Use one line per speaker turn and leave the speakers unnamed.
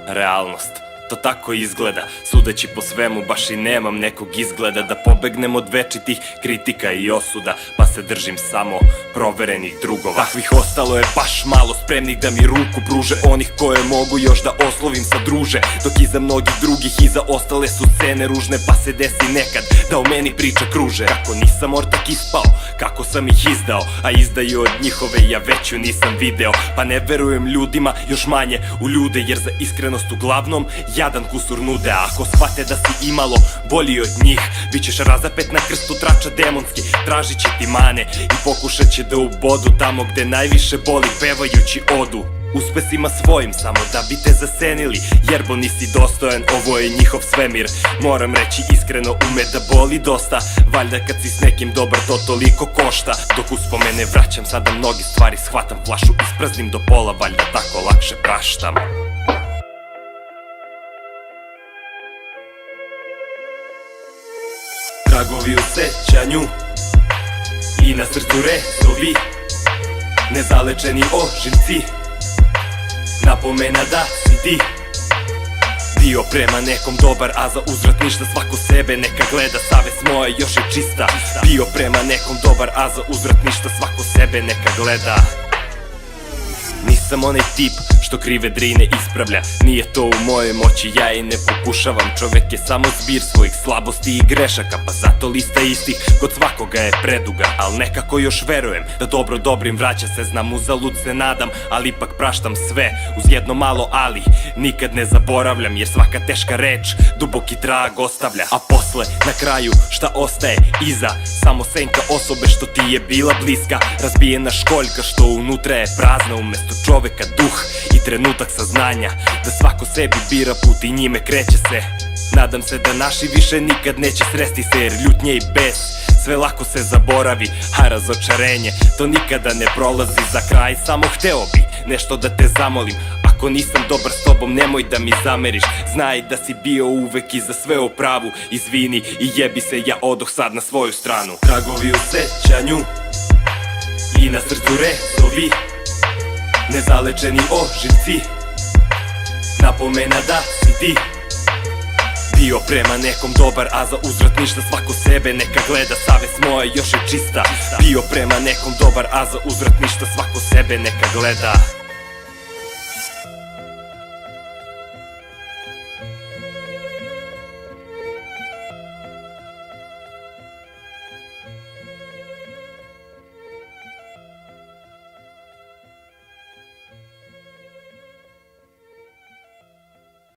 realnost. To tako izgleda, sudeći po svemu baš i nemam nekog izgleda da pobegnem od večitih kritika i osuda, pa se držim samo proverenih drugova. Takvih ostalo je baš malo, spremnih da mi ruku pruže, onih koje mogu još da oslovim sa druže, dok iza mnogih drugih iza ostale su scene ružne, pa se desi nekad da o meni priča kruže. Kako nisam ortak ispao, kako sam ih izdao, a izdaju od njihove ja veću nisam video, pa ne verujem ljudima, još manje u ljude, jer za iskrenost uglavnom jadan kusur nude. A ako shvate da si imalo bolji od njih, bit ćeš razapet na krstu trača demonski, tražit će ti mane i pokušat će da ubodu tamo gde najviše boli, pevajući odu uspesima svojim samo da bi te zasenili, jerbo nisi dostojan, ovo je njihov svemir. Moram reći iskreno, ume da boli dosta, valjda kad si s nekim dobar to toliko košta. Dok uspomene vraćam sada mnogi stvari, shvatam flašu, ispraznim do pola, valjda tako lakše praštam. Tragovi u sećanju i na srcu rezovi, nezalečeni ožiljci, napomena da si ti bio prema nekom dobar, a za uzvrat ništa, svako sebe neka gleda, savest moja još je čista. Bio prema nekom dobar, a za uzvrat ništa, svako sebe neka gleda. Nisam onaj tip što krive drine ispravlja, nije to u moje moći, ja i ne pokušavam. Čovek je samo zbir svojih slabosti i grešaka, pa zato lista istih kod svakoga je preduga. Al nekako još verujem da dobro dobrim vraća se, znam uzalud se nadam, ali ipak praštam sve uz jedno malo ali. Nikad ne zaboravljam, jer svaka teška reč duboki trag ostavlja. A posle, na kraju, šta ostaje iza? Samo senka osobe što ti je bila bliska, razbijena školjka što unutra je prazna, umesto čoveka duh i trenutak saznanja, da svako sebi bira put i njime kreće se. Nadam se da naši više nikad neće sresti se, jer ljutnje i bes sve lako se zaboravi, a razočarenje to nikada ne prolazi. Za kraj samo hteo bi nešto da te zamolim, ako nisam dobar s tobom nemoj da mi zameriš, znaj da si bio uvek i za sve u pravu, izvini i jebi se, ja odoh sad na svoju stranu. Tragovi u sećanju i na srcu rezovi, nezalečeni ožiljci, napomena da si ti bio prema nekom dobar, a za uzvrat ništa, svako sebe neka gleda, savest moja još je čista. Bio prema nekom dobar, a za uzvrat ništa, svako sebe neka gleda.